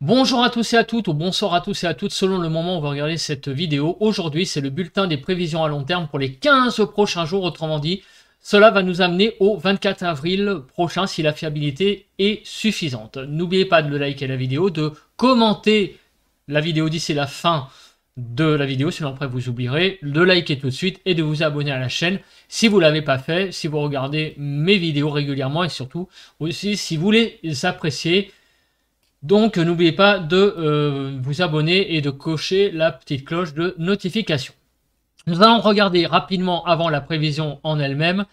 Bonjour à tous et à toutes, ou bonsoir à tous et à toutes, selon le moment où vous regardez cette vidéo. Aujourd'hui, c'est le bulletin des prévisions à long terme pour les 15 prochains jours, autrement dit. Cela va nous amener au 24 avril prochain si la fiabilité est suffisante. N'oubliez pas de liker la vidéo, de commenter la vidéo d'ici la fin de la vidéo, sinon après vous oublierez, de liker tout de suite et de vous abonner à la chaîne si vous ne l'avez pas fait, si vous regardez mes vidéos régulièrement et surtout aussi si vous les appréciez. Donc n'oubliez pas de vous abonner et de cocher la petite cloche de notification. Nous allons regarder rapidement avant la prévision en elle-même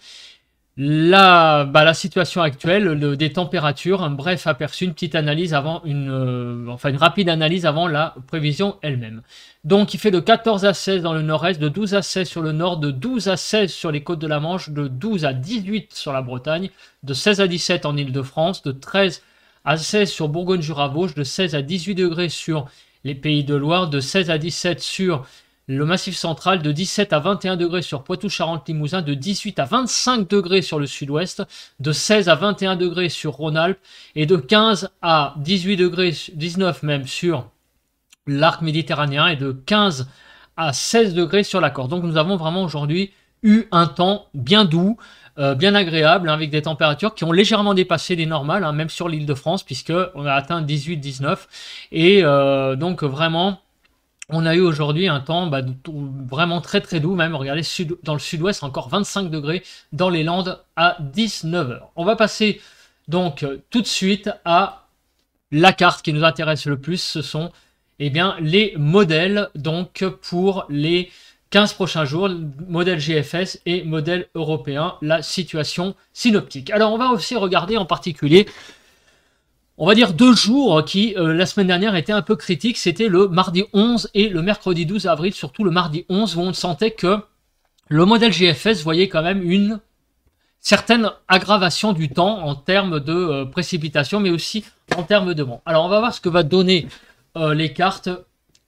la situation actuelle des températures, un bref aperçu, une petite analyse avant une rapide analyse avant la prévision elle-même. Donc il fait de 14 à 16 dans le nord-est, de 12 à 16 sur le nord, de 12 à 16 sur les côtes de la Manche, de 12 à 18 sur la Bretagne, de 16 à 17 en Île-de-France, de 13 à 16 sur Bourgogne-Jura-Vosges, de 16 à 18 degrés sur les Pays de Loire, de 16 à 17 sur le Massif central, de 17 à 21 degrés sur Poitou-Charentes-Limousin, de 18 à 25 degrés sur le sud-ouest, de 16 à 21 degrés sur Rhône-Alpes et de 15 à 18 degrés, 19 même sur l'arc méditerranéen et de 15 à 16 degrés sur la Corse. Donc nous avons vraiment aujourd'hui eu un temps bien doux, bien agréable, hein, avec des températures qui ont légèrement dépassé les normales, hein, même sur l'île de France, puisqu'on a atteint 18-19. Et donc vraiment, on a eu aujourd'hui un temps vraiment très très doux, même regardez, dans le sud-ouest, encore 25 degrés dans les Landes à 19h. On va passer donc tout de suite à la carte qui nous intéresse le plus, ce sont les modèles donc pour les 15 prochains jours, modèle GFS et modèle européen, la situation synoptique. Alors on va aussi regarder en particulier, on va dire 2 jours qui la semaine dernière étaient un peu critiques, c'était le mardi 11 et le mercredi 12 avril, surtout le mardi 11 où on sentait que le modèle GFS voyait quand même une certaine aggravation du temps en termes de précipitation, mais aussi en termes de vent. Alors on va voir ce que va donner les cartes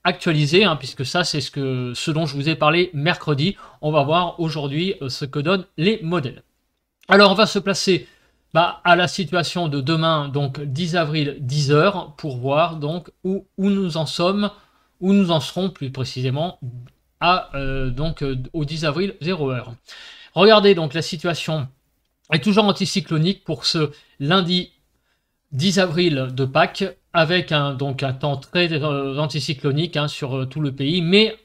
actualisées, hein, puisque ça c'est ce dont je vous ai parlé mercredi. On va voir aujourd'hui ce que donnent les modèles. Alors on va se placer à la situation de demain, donc 10 avril 10h, pour voir donc où nous en sommes, où nous en serons plus précisément au 10 avril 0h. Regardez donc la situation est toujours anticyclonique pour ce lundi 10 avril de Pâques, avec un temps très anticyclonique, hein, sur tout le pays, mais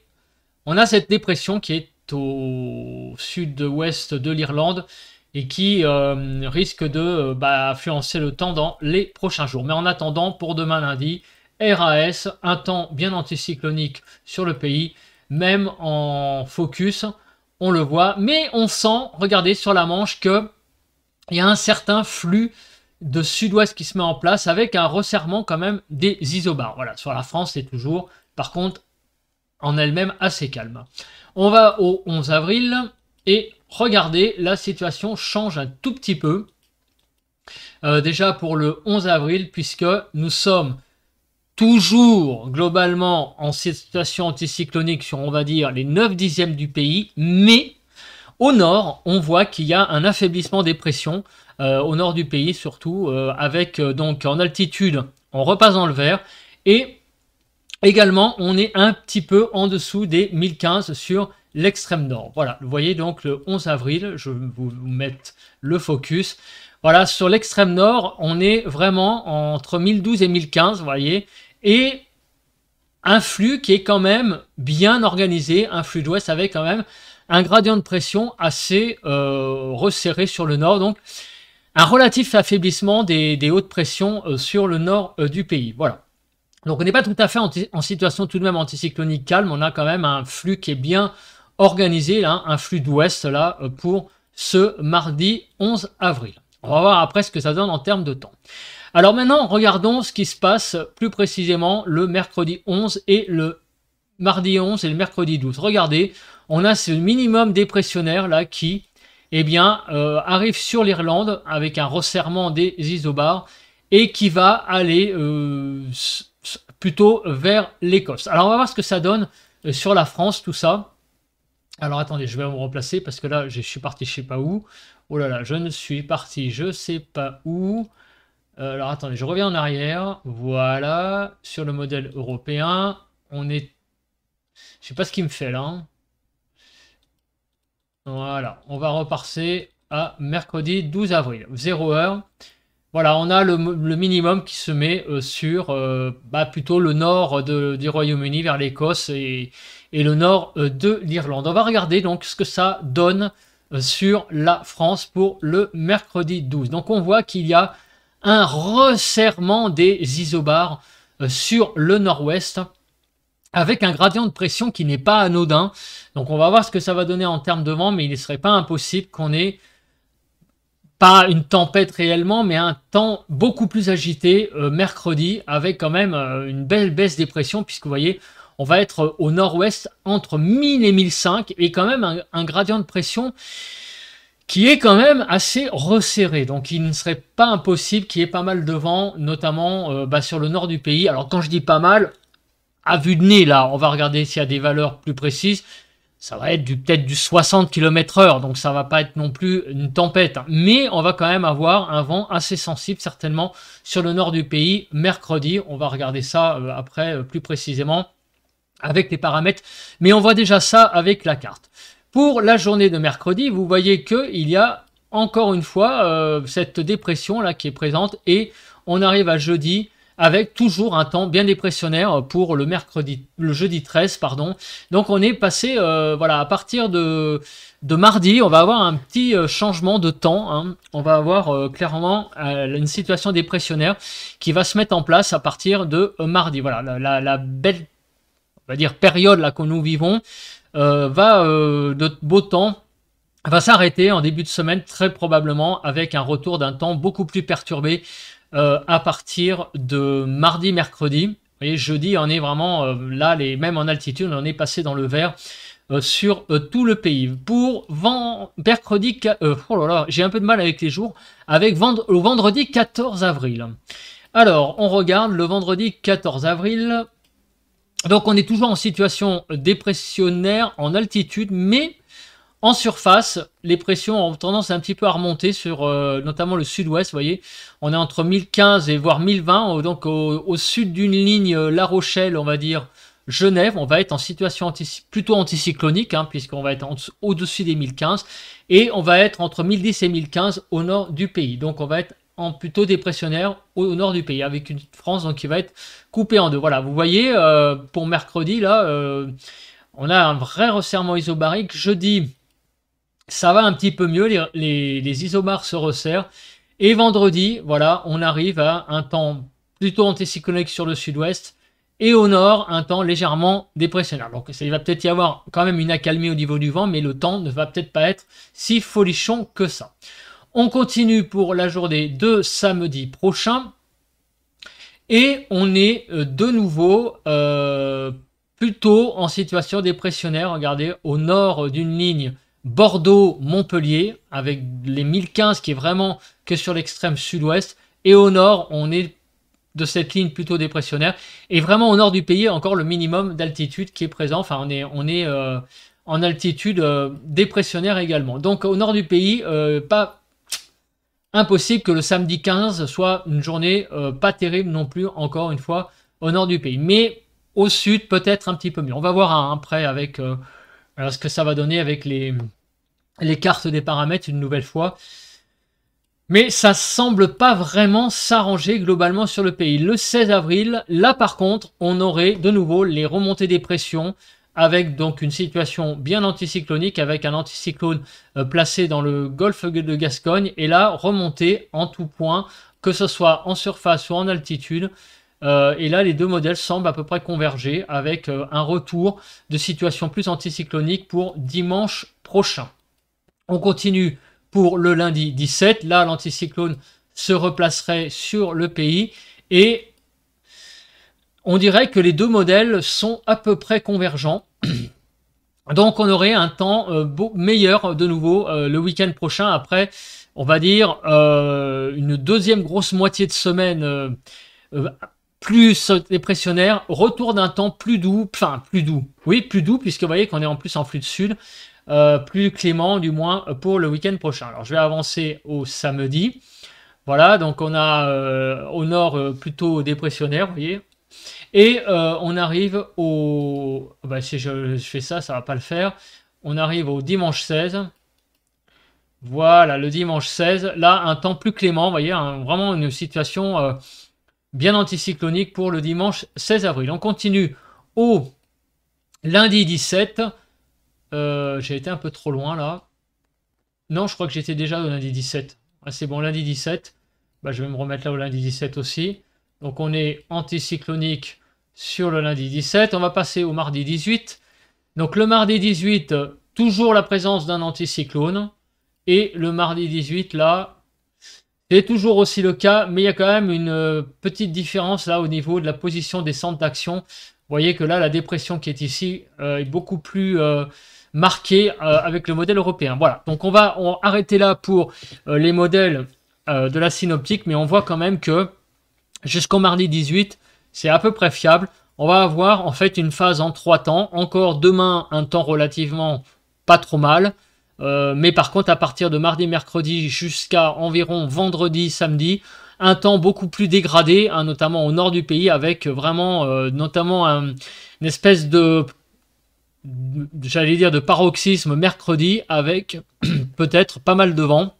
on a cette dépression qui est au sud-ouest de l'Irlande et qui risque de influencer le temps dans les prochains jours. Mais en attendant, pour demain lundi, RAS, un temps bien anticyclonique sur le pays, même en focus, on le voit, mais on sent, regardez sur la Manche, qu'il y a un certain flux de sud-ouest qui se met en place avec un resserrement quand même des isobars. Voilà, sur la France, c'est toujours, par contre, en elle-même assez calme. On va au 11 avril et regardez, la situation change un tout petit peu. Déjà pour le 11 avril, puisque nous sommes toujours globalement en situation anticyclonique sur, on va dire, les 9 dixièmes du pays, mais au nord, on voit qu'il y a un affaiblissement des pressions, au nord du pays surtout, avec donc en altitude, on repasse dans le vert, et également on est un petit peu en dessous des 1015 sur l'extrême nord. Voilà, vous voyez donc le 11 avril, je vais vous mettre le focus. Voilà, sur l'extrême nord, on est vraiment entre 1012 et 1015, vous voyez, et un flux qui est quand même bien organisé, un flux d'ouest avec quand même un gradient de pression assez resserré sur le nord, donc un relatif affaiblissement des hautes pressions sur le nord du pays. Voilà. Donc on n'est pas tout à fait en situation tout de même anticyclonique calme, on a quand même un flux qui est bien organisé, là, un flux d'ouest là pour ce mardi 11 avril. On va voir après ce que ça donne en termes de temps. Alors maintenant, regardons ce qui se passe plus précisément le mercredi 11 et le mardi 11 et le mercredi 12. Regardez, on a ce minimum dépressionnaire là qui arrive sur l'Irlande avec un resserrement des isobars et qui va aller plutôt vers l'Écosse. Alors on va voir ce que ça donne sur la France, tout ça. Alors attendez, je vais me replacer parce que là je suis parti je sais pas où. Oh là là, je ne suis parti je sais pas où. Alors attendez, je reviens en arrière. Voilà, sur le modèle européen, on est... Je sais pas ce qu'il me fait là. Hein. Voilà, on va repasser à mercredi 12 avril, 0 heure. Voilà, on a le minimum qui se met sur plutôt le nord du Royaume-Uni vers l'Écosse et le nord de l'Irlande. On va regarder donc ce que ça donne sur la France pour le mercredi 12. Donc on voit qu'il y a un resserrement des isobars sur le nord-ouest avec un gradient de pression qui n'est pas anodin. Donc on va voir ce que ça va donner en termes de vent, mais il ne serait pas impossible qu'on ait pas une tempête réellement, mais un temps beaucoup plus agité mercredi, avec quand même une belle baisse des pressions, puisque vous voyez, on va être au nord-ouest entre 1000 et 1005, et quand même un gradient de pression qui est quand même assez resserré. Donc il ne serait pas impossible qu'il y ait pas mal de vent, notamment sur le nord du pays. Alors quand je dis pas mal, à vue de nez, là, on va regarder s'il y a des valeurs plus précises. Ça va être peut-être du 60 km/h, donc ça va pas être non plus une tempête. Hein. Mais on va quand même avoir un vent assez sensible, certainement, sur le nord du pays, mercredi. On va regarder ça après, plus précisément, avec les paramètres. Mais on voit déjà ça avec la carte. Pour la journée de mercredi, vous voyez qu'il y a encore une fois cette dépression là qui est présente. Et on arrive à jeudi, avec toujours un temps bien dépressionnaire pour le jeudi 13, pardon. Donc on est passé, voilà, à partir de mardi, on va avoir un petit changement de temps. Hein. On va avoir clairement une situation dépressionnaire qui va se mettre en place à partir de mardi. Voilà, la belle, on va dire, période là que nous vivons de beau temps va s'arrêter en début de semaine, très probablement, avec un retour d'un temps beaucoup plus perturbé à partir de mardi, mercredi. Vous voyez, jeudi, on est vraiment là, même en altitude, on est passé dans le vert sur tout le pays. Pour mercredi, oh là là, j'ai un peu de mal avec les jours, avec le vendredi 14 avril. Alors, on regarde le vendredi 14 avril. Donc, on est toujours en situation dépressionnaire en altitude, mais en surface, les pressions ont tendance un petit peu à remonter sur notamment le sud-ouest, vous voyez. On est entre 1015 et voire 1020, donc au sud d'une ligne La Rochelle, on va dire Genève. On va être en situation plutôt anticyclonique, hein, puisqu'on va être au-dessus des 1015. Et on va être entre 1010 et 1015 au nord du pays. Donc on va être en plutôt dépressionnaire au nord du pays, avec une France donc, qui va être coupée en deux. Voilà, vous voyez, pour mercredi, là, on a un vrai resserrement isobarique. Jeudi, ça va un petit peu mieux, les isobars se resserrent. Et vendredi, voilà, on arrive à un temps plutôt anticyclonique sur le sud-ouest. Et au nord, un temps légèrement dépressionnaire. Donc il va peut-être y avoir quand même une accalmie au niveau du vent, mais le temps ne va peut-être pas être si folichon que ça. On continue pour la journée de samedi prochain. Et on est de nouveau plutôt en situation dépressionnaire. Regardez, au nord d'une ligne Bordeaux-Montpellier, avec les 1015 qui est vraiment que sur l'extrême sud-ouest. Et au nord, on est de cette ligne plutôt dépressionnaire. Et vraiment au nord du pays, encore le minimum d'altitude qui est présent. Enfin, on est en altitude dépressionnaire également. Donc au nord du pays, pas impossible que le samedi 15 soit une journée pas terrible non plus, encore une fois, au nord du pays. Mais au sud, peut-être un petit peu mieux. On va voir après avec ce que ça va donner avec les cartes des paramètres une nouvelle fois. Mais ça semble pas vraiment s'arranger globalement sur le pays. Le 16 avril, là par contre, on aurait de nouveau les remontées des pressions avec donc une situation bien anticyclonique avec un anticyclone placé dans le golfe de Gascogne et là remontée en tout point, que ce soit en surface ou en altitude. Et là, les deux modèles semblent à peu près converger avec un retour de situation plus anticyclonique pour dimanche prochain. On continue pour le lundi 17. Là, l'anticyclone se replacerait sur le pays et on dirait que les deux modèles sont à peu près convergents. Donc, on aurait un temps meilleur de nouveau le week-end prochain. Après, on va dire une deuxième grosse moitié de semaine plus dépressionnaire, retour d'un temps plus doux, oui, plus doux, puisque vous voyez qu'on est en plus en flux de sud, plus clément du moins pour le week-end prochain. Alors je vais avancer au samedi. Voilà, donc on a au nord plutôt dépressionnaire, vous voyez. Et on arrive au... Bah, si je fais ça, ça va pas le faire. On arrive au dimanche 16. Voilà, le dimanche 16. Là, un temps plus clément, vous voyez, vraiment une situation bien anticyclonique pour le dimanche 16 avril. On continue au lundi 17. J'ai été un peu trop loin là. Non, je crois que j'étais déjà au lundi 17. Ah, c'est bon, lundi 17. Bah, je vais me remettre là au lundi 17 aussi. Donc on est anticyclonique sur le lundi 17. On va passer au mardi 18. Donc le mardi 18, toujours la présence d'un anticyclone. Et le mardi 18, là, c'est toujours aussi le cas, mais il y a quand même une petite différence là au niveau de la position des centres d'action. Vous voyez que là, la dépression qui est ici est beaucoup plus marquée avec le modèle européen. Voilà, donc on va arrêter là pour les modèles de la synoptique, mais on voit quand même que jusqu'au mardi 18, c'est à peu près fiable. On va avoir en fait une phase en 3 temps. Encore demain, un temps relativement pas trop mal. Mais par contre, à partir de mardi, mercredi jusqu'à environ vendredi, samedi, un temps beaucoup plus dégradé, hein, notamment au nord du pays, avec vraiment notamment une espèce de, j'allais dire, de paroxysme mercredi, avec peut-être pas mal de vent.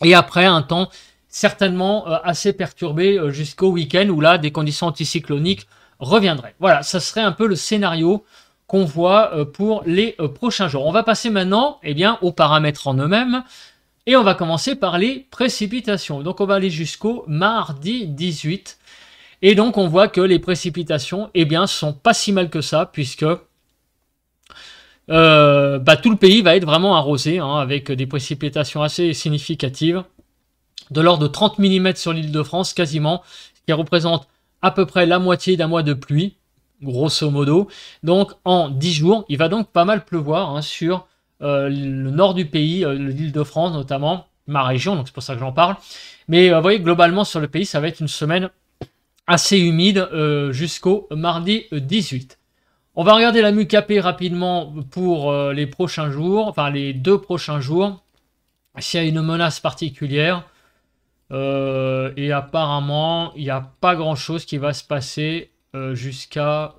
Et après, un temps certainement assez perturbé jusqu'au week-end, où là, des conditions anticycloniques reviendraient. Voilà, ça serait un peu le scénario qu'on voit pour les prochains jours. On va passer maintenant aux paramètres en eux-mêmes et on va commencer par les précipitations. Donc on va aller jusqu'au mardi 18 et donc on voit que les précipitations sont pas si mal que ça puisque tout le pays va être vraiment arrosé avec des précipitations assez significatives de l'ordre de 30 mm sur l'île de France quasiment, ce qui représente à peu près la moitié d'un mois de pluie. Grosso modo. Donc en 10 jours, il va donc pas mal pleuvoir sur le nord du pays, l'île de France notamment, ma région, donc c'est pour ça que j'en parle. Mais vous voyez, globalement sur le pays, ça va être une semaine assez humide jusqu'au mardi 18. On va regarder la MUCAP rapidement pour les prochains jours, enfin les 2 prochains jours, s'il y a une menace particulière. Et apparemment, il n'y a pas grand-chose qui va se passer jusqu'à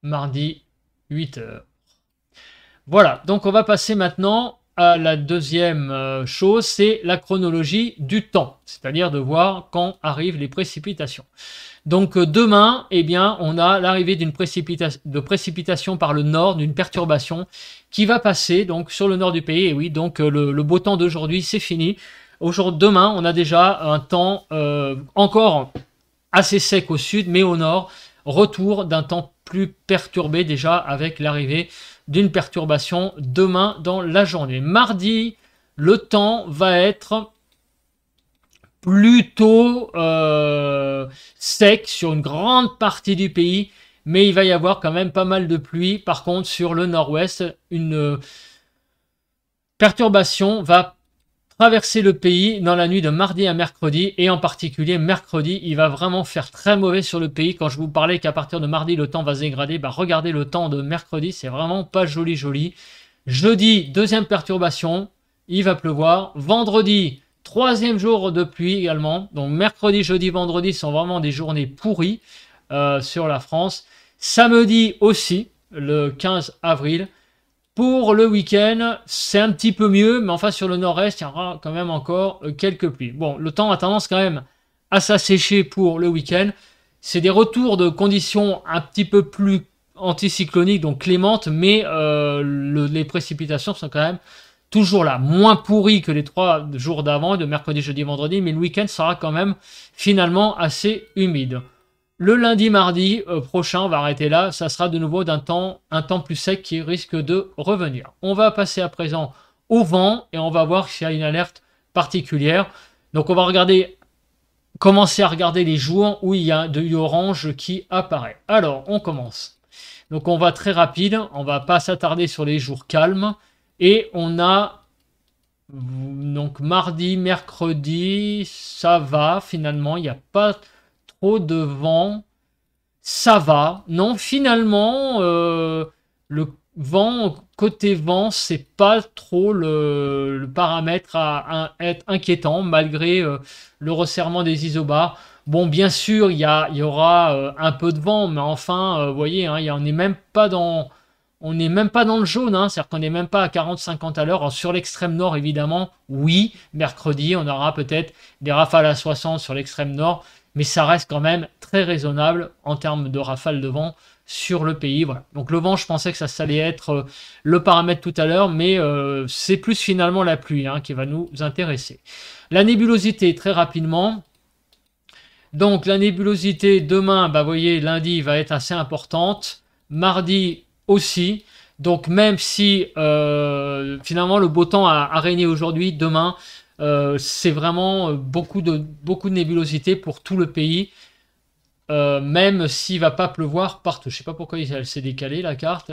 mardi 8h. Voilà, donc on va passer maintenant à la deuxième chose, c'est la chronologie du temps, c'est-à-dire de voir quand arrivent les précipitations. Donc demain, on a l'arrivée d'une précipitation par le nord, d'une perturbation qui va passer donc sur le nord du pays. Et oui, donc le beau temps d'aujourd'hui, c'est fini. Demain, on a déjà un temps encore assez sec au sud, mais au nord, retour d'un temps plus perturbé déjà avec l'arrivée d'une perturbation demain dans la journée. Mardi, le temps va être plutôt sec sur une grande partie du pays, mais il va y avoir quand même pas mal de pluie. Par contre, sur le nord-ouest, une perturbation va traverser le pays dans la nuit de mardi à mercredi, et en particulier mercredi, il va vraiment faire très mauvais sur le pays. Quand je vous parlais qu'à partir de mardi, le temps va se dégrader, regardez le temps de mercredi, c'est vraiment pas joli joli. Jeudi, deuxième perturbation, il va pleuvoir. Vendredi, troisième jour de pluie également. Donc mercredi, jeudi, vendredi sont vraiment des journées pourries sur la France. Samedi aussi, le 15 avril. Pour le week-end, c'est un petit peu mieux, mais enfin sur le nord-est, il y aura quand même encore quelques pluies. Bon, le temps a tendance quand même à s'assécher pour le week-end. C'est des retours de conditions un petit peu plus anticycloniques, donc clémentes, mais les précipitations sont quand même toujours là. Moins pourries que les 3 jours d'avant, de mercredi, jeudi, vendredi, mais le week-end sera quand même finalement assez humide. Le lundi, mardi prochain, on va arrêter là, ça sera de nouveau un temps plus sec qui risque de revenir. On va passer à présent au vent et on va voir s'il y a une alerte particulière. Donc on va commencer à regarder les jours où il y a de l'orange qui apparaît. Alors, on commence. Donc on va très rapide, on va pas s'attarder sur les jours calmes. Et on a donc mardi, mercredi, ça va finalement, il n'y a pas trop de vent, ça va. Non, finalement, le vent côté vent, c'est pas trop le paramètre à être inquiétant malgré le resserrement des isobars. Bon, bien sûr, il y aura un peu de vent, mais enfin, vous voyez, hein, on n'est même pas dans, le jaune, hein, c'est-à-dire qu'on n'est même pas à 40-50 à l'heure. Sur l'extrême nord, évidemment, oui, mercredi, on aura peut-être des rafales à 60 sur l'extrême nord, mais ça reste quand même très raisonnable en termes de rafales de vent sur le pays. Voilà. Donc le vent, je pensais que ça allait être le paramètre tout à l'heure, mais c'est plus finalement la pluie hein, qui va nous intéresser. La nébulosité, très rapidement. Donc la nébulosité demain, bah, vous voyez, lundi va être assez importante. Mardi aussi. Donc même si finalement le beau temps a régné aujourd'hui, demain, c'est vraiment beaucoup de nébulosité pour tout le pays. Même s'il va pas pleuvoir partout. Je sais pas pourquoi elle s'est décalée la carte.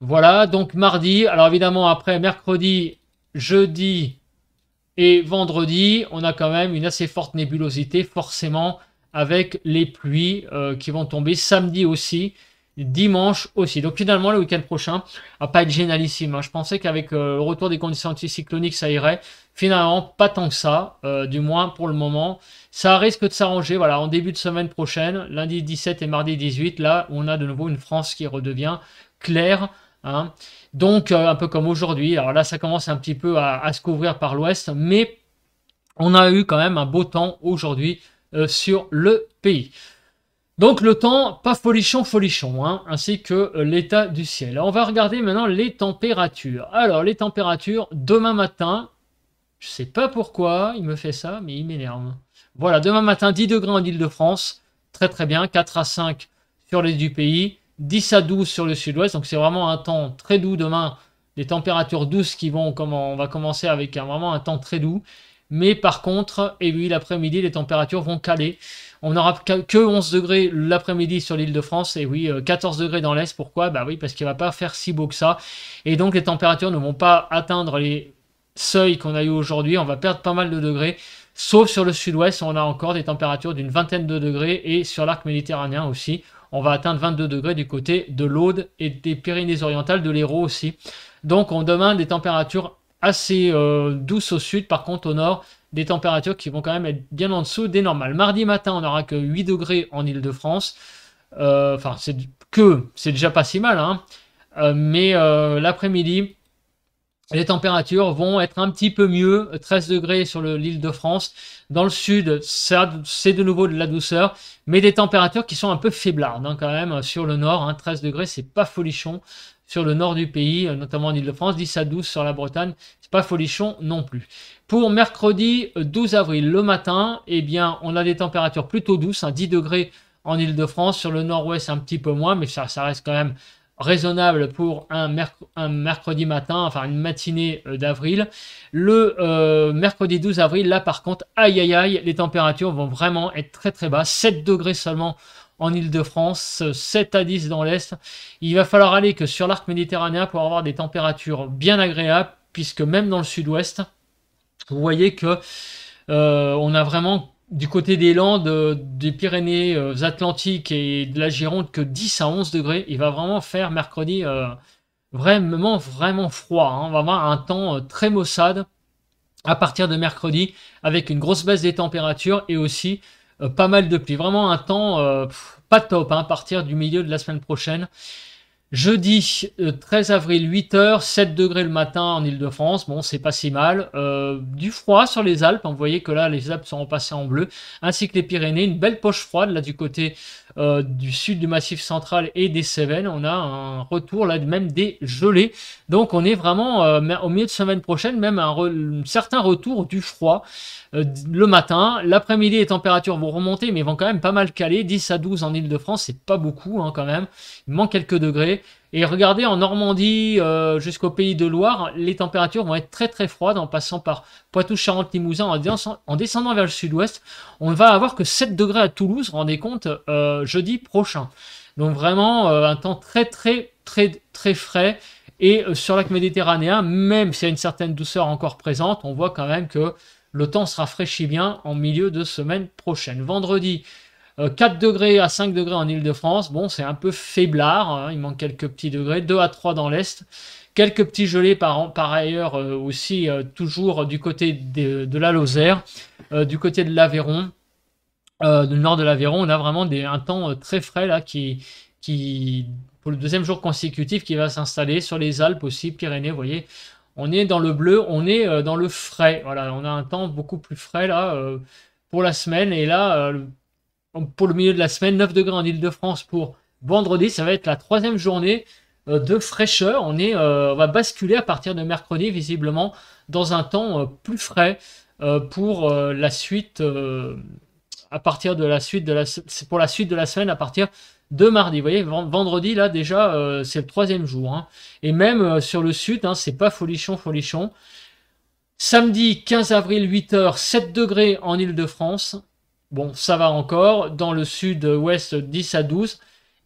Voilà, donc mardi. Alors évidemment après mercredi, jeudi et vendredi, on a quand même une assez forte nébulosité, forcément, avec les pluies qui vont tomber samedi aussi, dimanche aussi. Donc finalement, le week-end prochain va pas être génialissime. Hein. Je pensais qu'avec le retour des conditions anticycloniques, ça irait. Finalement, pas tant que ça, du moins pour le moment. Ça risque de s'arranger, voilà, en début de semaine prochaine, lundi 17 et mardi 18, là, on a de nouveau une France qui redevient claire. Hein. Donc, un peu comme aujourd'hui. Alors là, ça commence un petit peu à se couvrir par l'ouest, mais on a eu quand même un beau temps aujourd'hui sur le pays. Donc le temps, pas folichon, hein, ainsi que l'état du ciel. Alors, on va regarder maintenant les températures. Alors, les températures, demain matin, je sais pas pourquoi il me fait ça, mais il m'énerve. Voilà, demain matin, 10 degrés en Ile-de-France, très très bien, 4 à 5 sur l'est du pays, 10 à 12 sur le sud-ouest, donc c'est vraiment un temps très doux demain, des températures douces qui vont, on va commencer avec vraiment un temps très doux, mais par contre, et oui, l'après-midi, les températures vont caler. On n'aura que 11 degrés l'après-midi sur l'île de France, et oui, 14 degrés dans l'est, pourquoi? Bah oui, parce qu'il ne va pas faire si beau que ça, et donc les températures ne vont pas atteindre les seuils qu'on a eu aujourd'hui, on va perdre pas mal de degrés, sauf sur le sud-ouest, on a encore des températures d'une vingtaine de degrés, et sur l'arc méditerranéen aussi, on va atteindre 22 degrés du côté de l'Aude et des Pyrénées-Orientales, de l'Hérault aussi. Donc on demande des températures assez douces au sud, par contre au nord, des températures qui vont quand même être bien en dessous des normales. Mardi matin, on n'aura que 8 degrés en Ile-de-France, enfin c'est déjà pas si mal, hein. Mais l'après-midi, les températures vont être un petit peu mieux, 13 degrés sur l'île de France. Dans le sud, c'est de nouveau de la douceur, mais des températures qui sont un peu faiblardes hein, quand même sur le nord. Hein, 13 degrés, c'est pas folichon sur le nord du pays, notamment en Ile-de-France. 10 à 12 sur la Bretagne, c'est pas folichon non plus. Pour mercredi 12 avril, le matin, eh bien, on a des températures plutôt douces, hein, 10 degrés en Ile-de-France. Sur le nord-ouest, un petit peu moins, mais ça reste quand même raisonnable pour un mercredi matin, enfin une matinée d'avril. Le mercredi 12 avril, là par contre, aïe aïe aïe, les températures vont vraiment être très très bas, 7 degrés seulement en Ile-de-France, 7 à 10 dans l'Est. Il va falloir aller que sur l'arc méditerranéen pour avoir des températures bien agréables, puisque même dans le sud-ouest, vous voyez que on a vraiment du côté des Landes, des Pyrénées Atlantiques et de la Gironde que 10 à 11 degrés. Il va vraiment faire mercredi vraiment froid. Hein. On va avoir un temps très maussade à partir de mercredi avec une grosse baisse des températures et aussi pas mal de pluie. Vraiment un temps pas top hein, à partir du milieu de la semaine prochaine. Jeudi 13 avril, 8h, 7 degrés le matin en Ile-de-France. Bon, c'est pas si mal. Du froid sur les Alpes. Vous voyez que là, les Alpes sont repassées en bleu. Ainsi que les Pyrénées. Une belle poche froide là du côté du sud du Massif central et des Cévennes. On a un retour là même des gelées. Donc, on est vraiment au milieu de semaine prochaine, même un certain retour du froid le matin. L'après-midi, les températures vont remonter, mais vont quand même pas mal caler. 10 à 12 en Ile-de-France, c'est pas beaucoup hein, quand même. Il manque quelques degrés. Et regardez, en Normandie jusqu'au Pays de Loire, les températures vont être très très froides en passant par Poitou, Charente, Limousin, en descendant vers le sud-ouest. On ne va avoir que 7 degrés à Toulouse, rendez compte, jeudi prochain. Donc vraiment un temps très frais. Et sur l'arc méditerranéen, même s'il y a une certaine douceur encore présente, on voit quand même que le temps se rafraîchit bien en milieu de semaine prochaine. Vendredi, 4 degrés à 5 degrés en Île-de-France. Bon, c'est un peu faiblard, hein, il manque quelques petits degrés. 2 à 3 dans l'Est. Quelques petits gelés par ailleurs aussi, toujours du côté de la Lozère, du côté de l'Aveyron. Du nord de l'Aveyron, on a vraiment un temps très frais là qui, pour le deuxième jour consécutif, qui va s'installer sur les Alpes aussi, Pyrénées, vous voyez. On est dans le bleu, on est dans le frais. Voilà, on a un temps beaucoup plus frais là pour la semaine. Et là, pour le milieu de la semaine, 9 degrés en Île-de-France pour vendredi. Ça va être la 3e journée de fraîcheur. On va basculer à partir de mercredi, visiblement, dans un temps plus frais pour la suite. À partir de la suite pour la suite de la semaine, à partir de mardi. Vous voyez, vendredi, là, déjà, c'est le 3e jour. Hein. Et même sur le sud, hein, c'est pas folichon. Samedi 15 avril, 8h, 7 degrés en Île-de-France. Bon, ça va encore. Dans le sud-ouest, 10 à 12.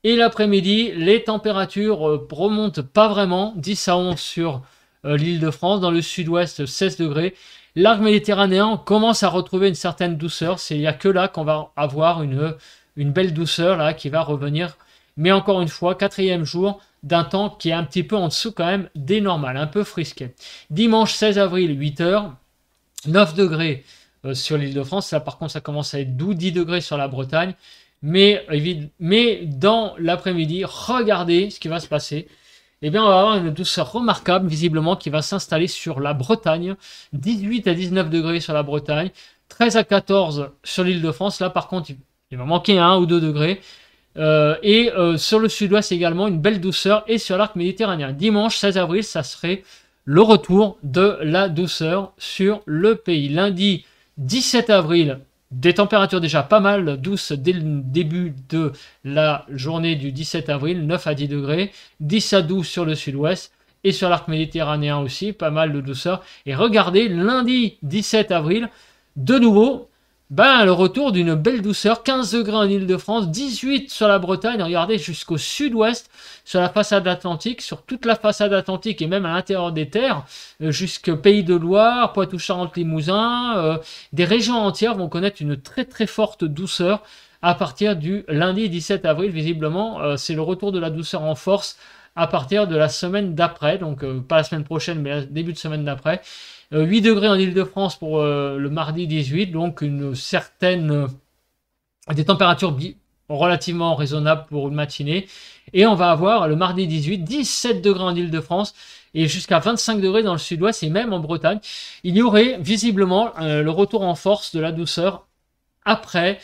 Et l'après-midi, les températures remontent pas vraiment. 10 à 11 sur l'Île-de-France. Dans le sud-ouest, 16 degrés. L'arc méditerranéen commence à retrouver une certaine douceur. Il n'y a que là qu'on va avoir une belle douceur là qui va revenir. Mais encore une fois, 4e jour d'un temps qui est un petit peu en dessous quand même des normales, un peu frisqué. Dimanche 16 avril, 8h, 9 degrés sur l'Île-de-France. Là par contre, ça commence à être doux, 10 degrés sur la Bretagne. Mais dans l'après-midi, regardez ce qui va se passer. Eh bien, on va avoir une douceur remarquable, visiblement, qui va s'installer sur la Bretagne. 18 à 19 degrés sur la Bretagne, 13 à 14 sur l'Île-de-France. Là, par contre, il va manquer 1 ou 2 degrés. Sur le sud-ouest également, une belle douceur. Et sur l'arc méditerranéen, dimanche 16 avril, ça serait le retour de la douceur sur le pays. Lundi 17 avril, des températures déjà pas mal douces dès le début de la journée du 17 avril, 9 à 10 degrés, 10 à 12 sur le sud-ouest et sur l'arc méditerranéen aussi, pas mal de douceur. Et regardez, lundi 17 avril, de nouveau, le retour d'une belle douceur, 15 degrés en Île-de-France, 18 sur la Bretagne, regardez jusqu'au sud-ouest, sur la façade atlantique, sur toute la façade atlantique et même à l'intérieur des terres, jusqu'au Pays de Loire, Poitou-Charentes-Limousin, des régions entières vont connaître une très très forte douceur à partir du lundi 17 avril, visiblement, c'est le retour de la douceur en force à partir de la semaine d'après, donc pas la semaine prochaine, mais le début de semaine d'après. 8 degrés en Île-de-France pour le mardi 18, donc des températures relativement raisonnables pour une matinée. Et on va avoir le mardi 18, 17 degrés en Île-de-France et jusqu'à 25 degrés dans le sud-ouest et même en Bretagne. Il y aurait visiblement le retour en force de la douceur après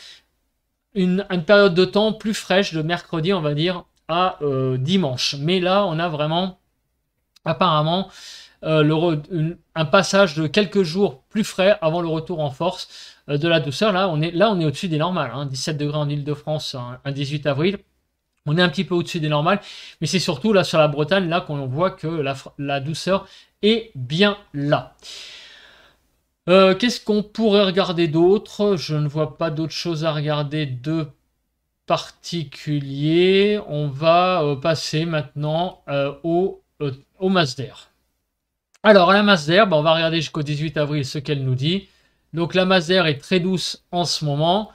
une période de temps plus fraîche de mercredi, on va dire, à dimanche. Mais là, on a vraiment, apparemment, un passage de quelques jours plus frais avant le retour en force de la douceur. Là, on est au-dessus des normales. Hein. 17 degrés en Île-de-France, un 18 avril. On est un petit peu au-dessus des normales. Mais c'est surtout là sur la Bretagne, là qu'on voit que la douceur est bien là. Qu'est-ce qu'on pourrait regarder d'autre? Je ne vois pas d'autres choses à regarder de particulier. On va passer maintenant au Masder. Alors, la masse d'air, on va regarder jusqu'au 18 avril ce qu'elle nous dit. Donc, la masse d'air est très douce en ce moment.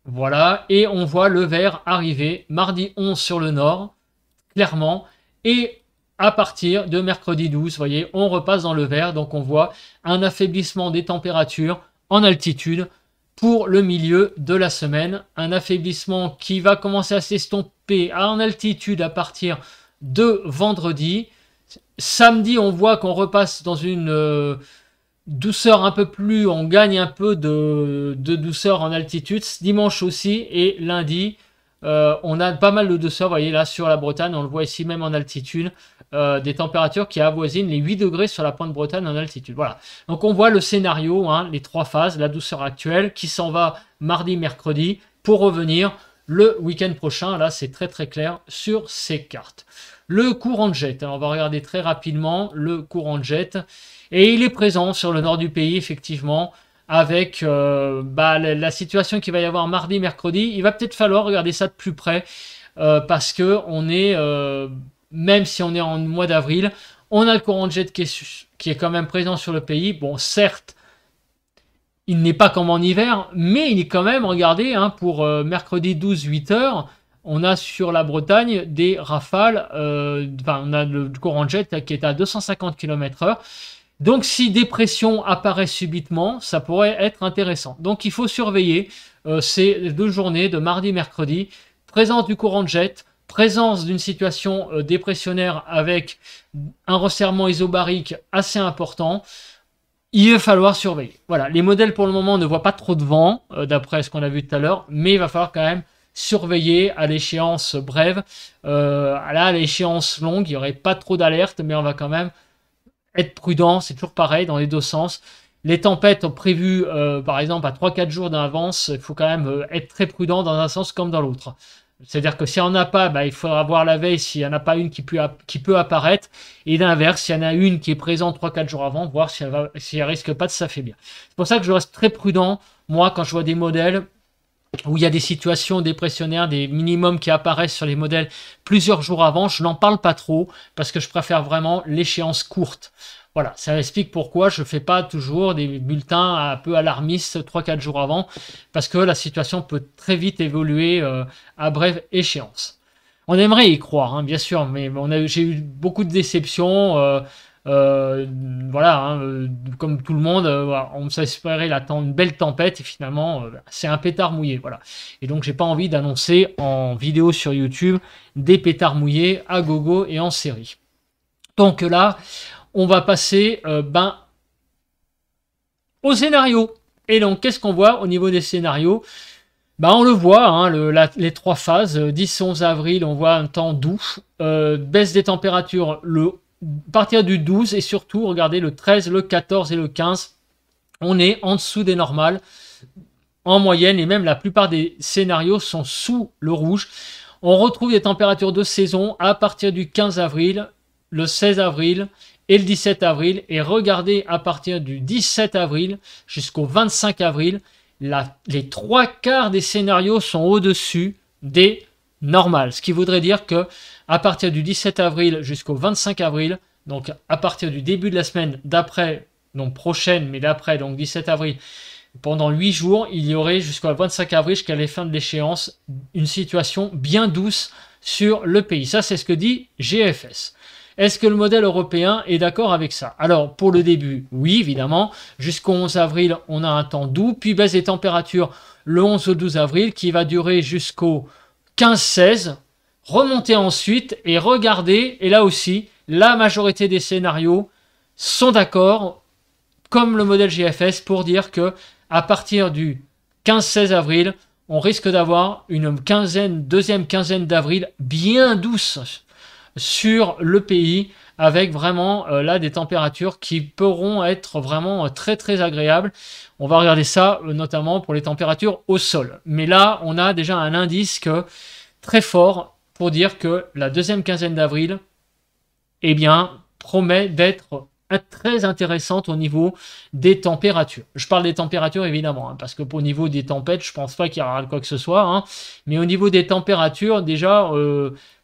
Voilà. Et on voit le vert arriver mardi 11 sur le nord, clairement. Et à partir de mercredi 12, vous voyez, on repasse dans le vert. Donc, on voit un affaiblissement des températures en altitude pour le milieu de la semaine. Un affaiblissement qui va commencer à s'estomper en altitude à partir de vendredi. Samedi, on voit qu'on repasse dans une douceur un peu plus, on gagne un peu de douceur en altitude. Dimanche aussi et lundi, on a pas mal de douceur. Vous voyez là sur la Bretagne, on le voit ici même en altitude, des températures qui avoisinent les 8 degrés sur la pointe Bretagne en altitude. Voilà. Donc on voit le scénario, hein, les 3 phases, la douceur actuelle qui s'en va mardi, mercredi pour revenir le week-end prochain. Là, c'est très très clair sur ces cartes. Le courant de jet, on va regarder très rapidement le courant de jet. Et il est présent sur le nord du pays, effectivement, avec la situation qu'il va y avoir mardi, mercredi. Il va peut-être falloir regarder ça de plus près, parce que on est, même si on est en mois d'avril, on a le courant de jet qui est quand même présent sur le pays. Bon, certes, il n'est pas comme en hiver, mais il est quand même, regardez, hein, pour mercredi 12, 8 heures, on a sur la Bretagne des rafales, on a le courant de jet qui est à 250 km/h. Donc si des pressions apparaissent subitement, ça pourrait être intéressant. Donc il faut surveiller ces 2 journées de mardi, mercredi, présence du courant de jet, présence d'une situation dépressionnaire avec un resserrement isobarique assez important. Il va falloir surveiller. Voilà, les modèles pour le moment ne voient pas trop de vent, d'après ce qu'on a vu tout à l'heure, mais il va falloir quand même surveiller à l'échéance brève. Là, à l'échéance longue, il n'y aurait pas trop d'alerte, mais on va quand même être prudent, c'est toujours pareil dans les deux sens. Les tempêtes prévues, par exemple, à 3-4 jours d'avance, il faut quand même être très prudent dans un sens comme dans l'autre. C'est-à-dire que s'il n'y en a pas, il faudra voir la veille s'il n'y en a pas une qui peut apparaître. Et l'inverse, s'il y en a une qui est présente 3-4 jours avant, voir si elle risque pas de s'affaiblir. C'est pour ça que je reste très prudent, moi, quand je vois des modèles où il y a des situations dépressionnaires, des minimums qui apparaissent sur les modèles plusieurs jours avant, je n'en parle pas trop parce que je préfère vraiment l'échéance courte. Voilà, ça explique pourquoi je ne fais pas toujours des bulletins un peu alarmistes 3-4 jours avant, parce que la situation peut très vite évoluer à brève échéance. On aimerait y croire, hein, bien sûr, mais j'ai eu beaucoup de déceptions. Voilà, hein, comme tout le monde, on s'espérait une belle tempête et finalement c'est un pétard mouillé, voilà. Et donc j'ai pas envie d'annoncer en vidéo sur YouTube des pétards mouillés à gogo et en série. Donc là, on va passer au scénario. Et donc qu'est-ce qu'on voit au niveau des scénarios? On le voit, hein, les 3 phases, 10-11 avril, on voit un temps doux, baisse des températures à partir du 12 et surtout, regardez, le 13, le 14 et le 15, on est en dessous des normales en moyenne et même la plupart des scénarios sont sous le rouge. On retrouve des températures de saison à partir du 15 avril, le 16 avril et le 17 avril. Et regardez, à partir du 17 avril jusqu'au 25 avril, les 3/4 des scénarios sont au-dessus des normales. Ce qui voudrait dire que à partir du 17 avril jusqu'au 25 avril, donc à partir du début de la semaine d'après, donc prochaine, mais d'après, donc 17 avril, pendant 8 jours, il y aurait jusqu'au 25 avril, jusqu'à la fin de l'échéance, une situation bien douce sur le pays. Ça, c'est ce que dit GFS. Est-ce que le modèle européen est d'accord avec ça? Alors, pour le début, oui, évidemment. Jusqu'au 11 avril, on a un temps doux, puis baisse des températures le 11 au 12 avril, qui va durer jusqu'au 15-16, remonter ensuite, et regardez, et là aussi, la majorité des scénarios sont d'accord, comme le modèle GFS, pour dire que à partir du 15-16 avril, on risque d'avoir une deuxième quinzaine d'avril bien douce sur le pays, avec vraiment là des températures qui pourront être vraiment très très agréables. On va regarder ça notamment pour les températures au sol. Mais là, on a déjà un indice très fort pour dire que la deuxième quinzaine d'avril, eh bien, promet d'être très intéressante au niveau des températures. Je parle des températures évidemment, hein, parce que au niveau des tempêtes, je pense pas qu'il y aura quoi que ce soit, hein, mais au niveau des températures, déjà,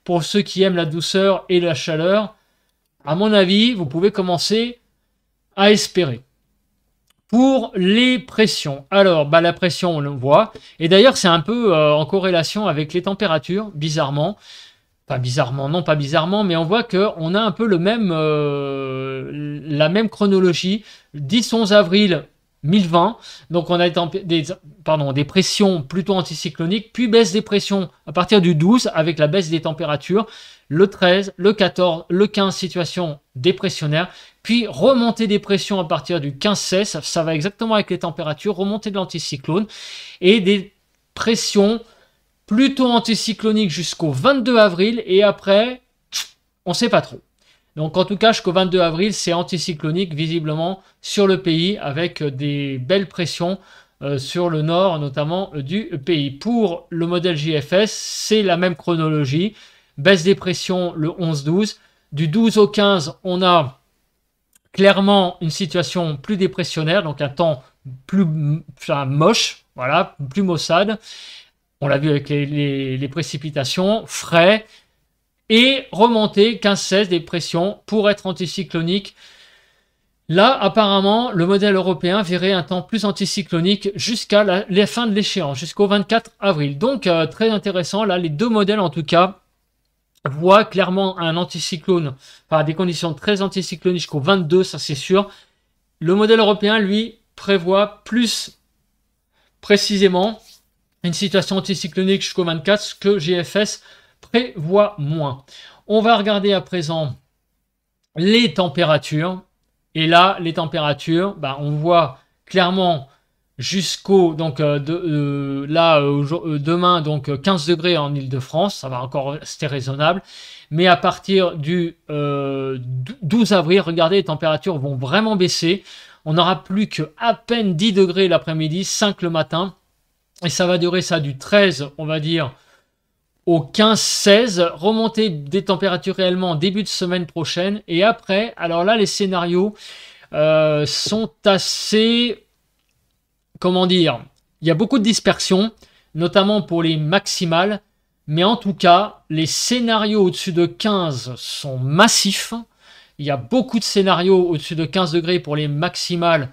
pour ceux qui aiment la douceur et la chaleur, à mon avis, vous pouvez commencer à espérer. Pour les pressions, alors la pression, on le voit, et d'ailleurs c'est un peu en corrélation avec les températures, bizarrement. Pas bizarrement, non pas bizarrement, mais on voit qu'on a un peu la même chronologie. 10-11 avril 1020, donc on a des pressions plutôt anticycloniques, puis baisse des pressions à partir du 12 avec la baisse des températures, le 13, le 14, le 15, situation dépressionnaire, puis remontée des pressions à partir du 15-16, ça va exactement avec les températures, remontée de l'anticyclone, et des pressions plutôt anticyclonique jusqu'au 22 avril et après, on ne sait pas trop. Donc en tout cas, jusqu'au 22 avril, c'est anticyclonique visiblement sur le pays avec des belles pressions sur le nord notamment du pays. Pour le modèle JFS, c'est la même chronologie. Baisse des pressions le 11-12. Du 12 au 15, on a clairement une situation plus dépressionnaire, donc un temps plus moche, voilà, plus maussade. On l'a vu avec les précipitations, frais, et remonter 15-16 des pressions pour être anticyclonique. Là, apparemment, le modèle européen verrait un temps plus anticyclonique jusqu'à la fin de l'échéance, jusqu'au 24 avril. Donc, très intéressant. Là, les deux modèles, en tout cas, voient clairement un anticyclone, enfin, des conditions très anticycloniques jusqu'au 22, ça c'est sûr. Le modèle européen, lui, prévoit plus précisément une situation anticyclonique jusqu'au 24, ce que GFS prévoit moins. On va regarder à présent les températures. Et là, les températures, bah, on voit clairement jusqu'au, donc demain, donc 15 degrés en Île-de-France, ça va encore rester raisonnable. Mais à partir du 12 avril, regardez, les températures vont vraiment baisser. On n'aura plus que à peine 10 degrés l'après-midi, 5 le matin. Et ça va durer ça du 13, on va dire, au 15-16, remontée des températures réellement en début de semaine prochaine. Et après, alors là, les scénarios sont assez, comment dire, il y a beaucoup de dispersion, notamment pour les maximales. Mais en tout cas, les scénarios au-dessus de 15 sont massifs. Il y a beaucoup de scénarios au-dessus de 15 degrés pour les maximales.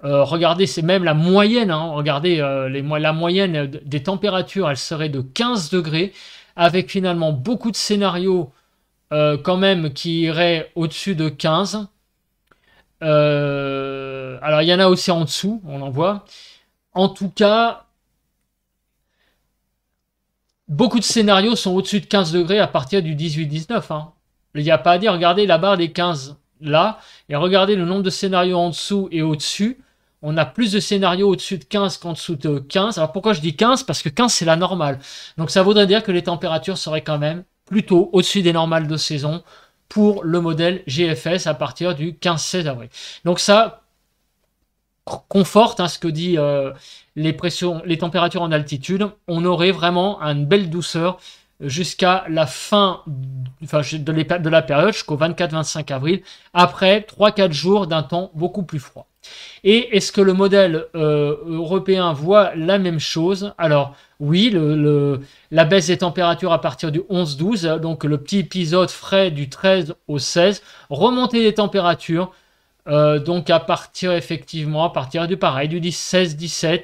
Regardez, c'est même la moyenne. Hein. Regardez, la moyenne des températures, elle serait de 15 degrés, avec finalement beaucoup de scénarios quand même qui iraient au-dessus de 15. Alors, il y en a aussi en dessous, on en voit. En tout cas, beaucoup de scénarios sont au-dessus de 15 degrés à partir du 18-19. Hein. Il n'y a pas à dire, regardez la barre des 15 là, et regardez le nombre de scénarios en dessous et au-dessus. On a plus de scénarios au-dessus de 15 qu'en dessous de 15. Alors pourquoi je dis 15? Parce que 15 c'est la normale. Donc ça voudrait dire que les températures seraient quand même plutôt au-dessus des normales de saison pour le modèle GFS à partir du 15-16 avril. Donc ça conforte ce que dit les températures en altitude. On aurait vraiment une belle douceur jusqu'à la fin de la période, jusqu'au 24-25 avril, après 3-4 jours d'un temps beaucoup plus froid. Et est-ce que le modèle européen voit la même chose? Alors oui, la baisse des températures à partir du 11-12, donc le petit épisode frais du 13 au 16, remontée des températures, donc à partir effectivement, à partir du 16-17,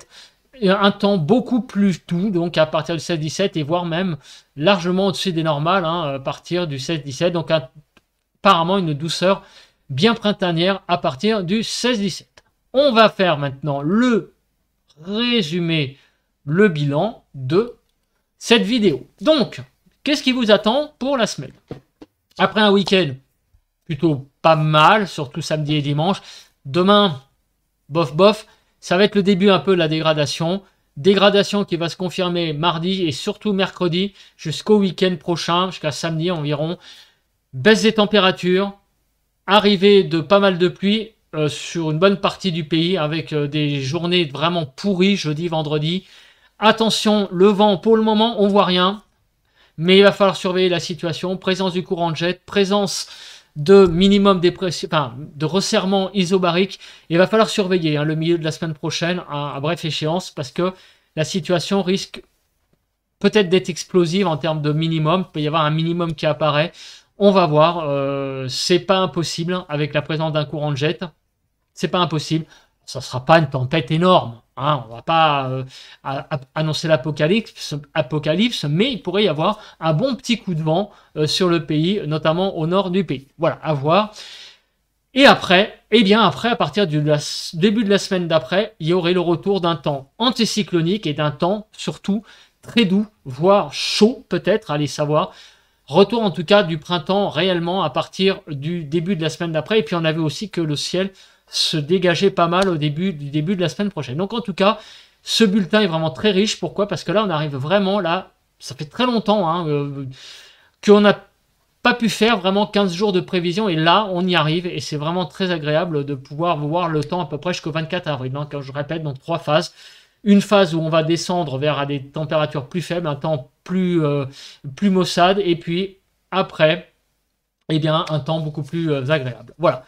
un temps beaucoup plus doux, donc à partir du 16-17 et voire même largement au-dessus des normales, à partir du 16-17, donc apparemment une douceur bien printanière à partir du 16-17. On va faire maintenant le résumé, le bilan de cette vidéo. Donc, qu'est-ce qui vous attend pour la semaine? Après un week-end plutôt pas mal, surtout samedi et dimanche, demain, bof bof, ça va être le début un peu de la dégradation. Dégradation qui va se confirmer mardi et surtout mercredi jusqu'au week-end prochain, jusqu'à samedi environ. Baisse des températures, arrivée de pas mal de pluie sur une bonne partie du pays avec des journées vraiment pourries jeudi, vendredi. Attention, le vent pour le moment on voit rien, mais il va falloir surveiller la situation. Présence du courant de jet, présence de minimum de resserrement isobarique. Il va falloir surveiller le milieu de la semaine prochaine à bref échéance parce que la situation risque peut-être d'être explosive en termes de minimum. Il peut y avoir un minimum qui apparaît. On va voir. C'est pas impossible avec la présence d'un courant de jet. C'est pas impossible. Ça ne sera pas une tempête énorme. On ne va pas annoncer l'apocalypse, mais il pourrait y avoir un bon petit coup de vent sur le pays, notamment au nord du pays. Voilà, à voir. Et après, à partir du début de la semaine d'après, il y aurait le retour d'un temps anticyclonique et d'un temps surtout très doux, voire chaud peut-être, allez savoir. Retour en tout cas du printemps réellement à partir du début de la semaine d'après. Et puis on avait aussi que le ciel se dégager pas mal au début de la semaine prochaine. Donc en tout cas, ce bulletin est vraiment très riche. Pourquoi? Parce que là, on arrive vraiment là, ça fait très longtemps qu'on n'a pas pu faire vraiment 15 jours de prévision et là, on y arrive et c'est vraiment très agréable de pouvoir voir le temps à peu près jusqu'au 24 avril. Donc je répète, donc 3 phases. Une phase où on va descendre vers des températures plus faibles, un temps plus maussade et puis après, un temps beaucoup plus agréable. Voilà.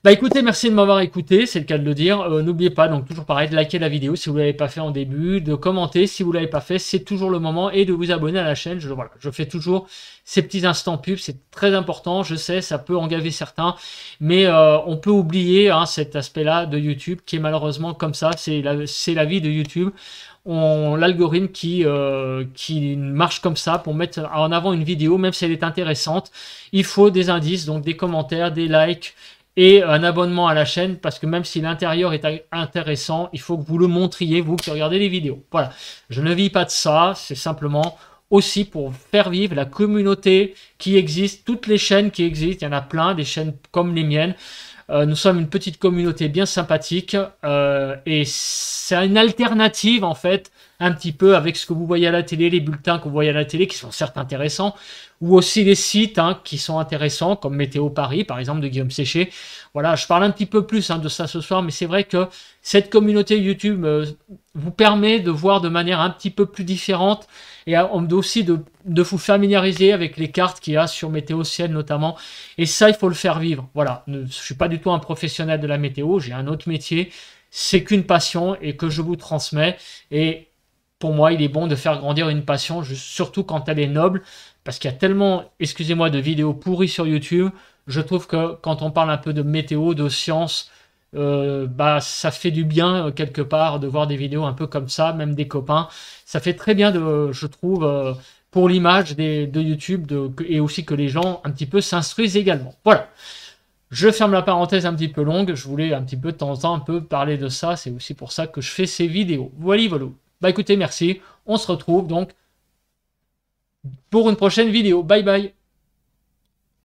Bah écoutez, merci de m'avoir écouté, c'est le cas de le dire. N'oubliez pas, donc toujours pareil, de liker la vidéo si vous ne l'avez pas fait en début, de commenter si vous ne l'avez pas fait, c'est toujours le moment, et de vous abonner à la chaîne. Voilà, je fais toujours ces petits instants pubs, c'est très important, je sais, ça peut engager certains, mais on peut oublier hein, cet aspect-là de YouTube qui est malheureusement comme ça, c'est la vie de YouTube. L'algorithme qui marche comme ça pour mettre en avant une vidéo, même si elle est intéressante, il faut des indices, donc des commentaires, des likes, et un abonnement à la chaîne, parce que même si l'intérieur est intéressant, il faut que vous le montriez, vous qui regardez les vidéos. Voilà, je ne vis pas de ça, c'est simplement aussi pour faire vivre la communauté qui existe, toutes les chaînes qui existent, il y en a plein, des chaînes comme les miennes. Nous sommes une petite communauté bien sympathique et c'est une alternative en fait un petit peu avec ce que vous voyez à la télé, les bulletins que vous voyez à la télé qui sont certes intéressants, ou aussi les sites hein, qui sont intéressants comme Météo Paris par exemple de Guillaume Séché. Voilà, je parle un petit peu plus hein, de ça ce soir, mais c'est vrai que cette communauté YouTube vous permet de voir de manière un petit peu plus différente et aussi de vous familiariser avec les cartes qu'il y a sur Météo Ciel notamment. Et ça, il faut le faire vivre. Voilà, je ne suis pas du tout un professionnel de la météo, j'ai un autre métier. C'est qu'une passion et que je vous transmets. Et pour moi, il est bon de faire grandir une passion, surtout quand elle est noble, parce qu'il y a tellement, excusez-moi, de vidéos pourries sur YouTube. Je trouve que quand on parle un peu de météo, de science, bah, ça fait du bien quelque part de voir des vidéos un peu comme ça, même des copains. Ça fait très bien, je trouve, pour l'image de YouTube et aussi que les gens un petit peu s'instruisent également. Voilà. Je ferme la parenthèse un petit peu longue. Je voulais un petit peu de temps en temps un peu parler de ça. C'est aussi pour ça que je fais ces vidéos. Voilà, voilà. Bah écoutez, merci. On se retrouve donc pour une prochaine vidéo. Bye bye.